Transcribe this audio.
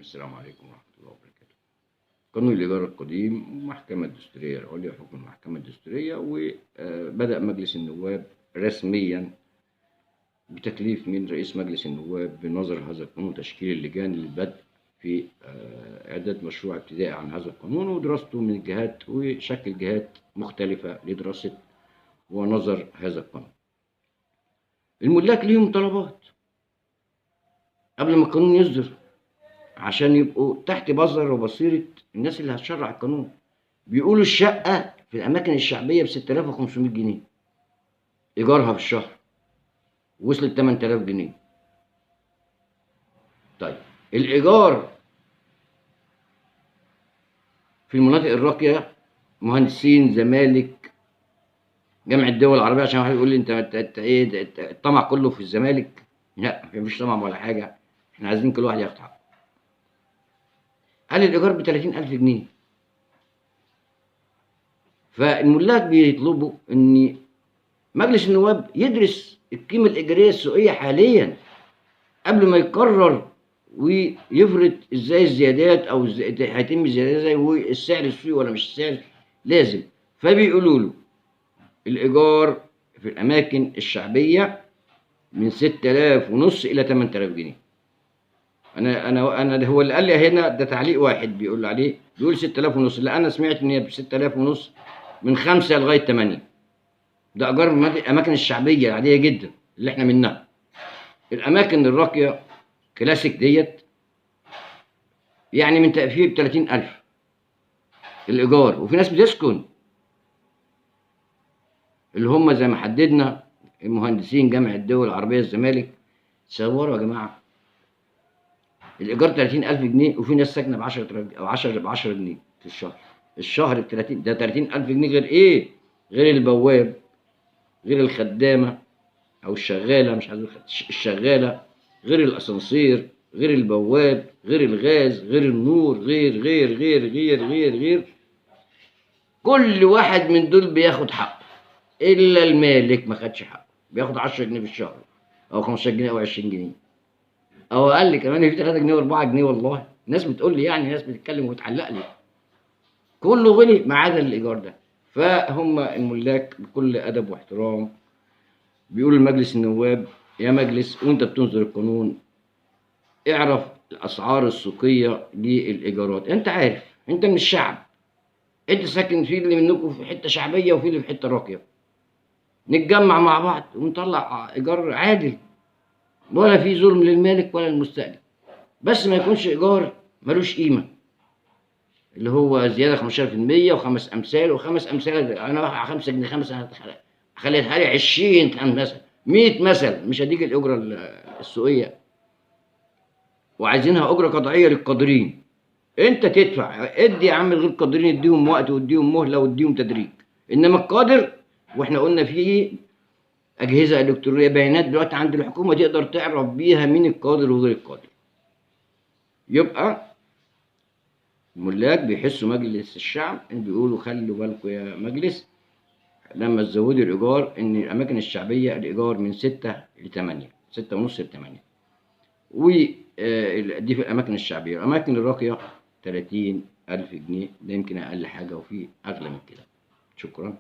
السلام عليكم ورحمة الله وبركاته. قانون الإيجار القديم والمحكمة الدستورية العليا حكم المحكمة الدستورية، وبدأ مجلس النواب رسميا بتكليف من رئيس مجلس النواب بنظر هذا القانون وتشكيل اللجان للبدء في إعداد مشروع ابتدائي عن هذا القانون ودراسته من الجهات وشكل جهات مختلفة لدراسة ونظر هذا القانون. الملاك ليهم طلبات قبل ما القانون يصدر عشان يبقوا تحت بصر وبصيرة الناس اللي هتشرع القانون. بيقولوا الشقة في الأماكن الشعبية ب6500 جنيه إيجارها في الشهر، وصلت 8000 جنيه. طيب الإيجار في المناطق الراقية، مهندسين، زمالك، جامعة الدول العربية، عشان واحد يقول لي انت ايه الطمع كله في الزمالك؟ لا، مفيش طمع ولا حاجة، احنا عايزين كل واحد ياخد حقه. قال الإيجار ب30000 جنيه. فالملاك بيطلبوا إن مجلس النواب يدرس القيمة الإيجارية السوقية حاليا قبل ما يقرر ويفرض ازاي الزيادات او هيتم الزيادات ازاي، والسعر السوقي ولا مش السعر لازم. فبيقولوا له الإيجار في الأماكن الشعبية من 6500 إلى 8000 جنيه. أنا هو اللي قال لي هنا ده تعليق واحد بيقول عليه، بيقول 6500. لا، أنا سمعت إن هي ب 6500 من 5 لغاية 8. ده إيجار الأماكن الشعبية العادية جدا اللي إحنا منها. الأماكن الراقية كلاسيك ديت يعني من تقفيل 30000 الإيجار، وفي ناس بتسكن اللي هم زي ما حددنا المهندسين، جامعة الدول العربية، الزمالك. تصوروا يا جماعة الإيجار 30000 جنيه، وفي ناس ساكنة ب 10000 أو 10 جنيه في الشهر. الشهر ب 30، ده 30000 جنيه غير إيه؟ غير البواب، غير الخدامة أو الشغالة، مش عايز الشغالة، غير الأسانسير، غير البواب، غير الغاز، غير النور، غير غير غير غير غير غير. كل واحد من دول بياخد حقه، إلا المالك ما خدش حقه، بياخد 10 جنيه في الشهر أو 15 جنيه أو 20 جنيه أو أقل كمان. في 3 جنيه و4 جنيه والله. ناس بتقول لي، يعني ناس بتتكلم وتعلق لي، كله غلي ما عدا الإيجار ده. فهم الملاك بكل أدب واحترام بيقول لمجلس النواب: يا مجلس وأنت بتنظر القانون اعرف الأسعار السوقية للإيجارات. أنت عارف، أنت من الشعب، أنت ساكن في اللي منكم في حتة شعبية وفي اللي في حتة راقية. نتجمع مع بعض ونطلع إيجار عادل، ولا في ظلم للمالك ولا المستأجر، بس ما يكونش إيجار ملوش قيمة، اللي هو زيادة 15% وخمس أمثال وخمس أمثال. أنا 5 جنيه 5 خليتها لي 20 مثل 100 مثل، مش هديك الأجرة السوقية، وعايزينها أجرة قطعية للقادرين. أنت تدفع، ادي يا عم الغير قادرين، اديهم وقت واديهم مهلة واديهم تدريج. إنما القادر، وإحنا قلنا فيه أجهزة إلكترونية، بيانات دلوقتي عند الحكومة تقدر تعرف بيها مين القادر وغير القادر. يبقى الملاك بيحسوا مجلس الشعب إن بيقولوا خلوا بالكم يا مجلس لما تزودوا الإيجار، إن الأماكن الشعبية الإيجار من 6 ل8، 6.5 ل8، ودي في الأماكن الشعبية. الأماكن الراقية 30000 جنيه، ده يمكن أقل حاجة، وفي أغلى من كده. شكرا.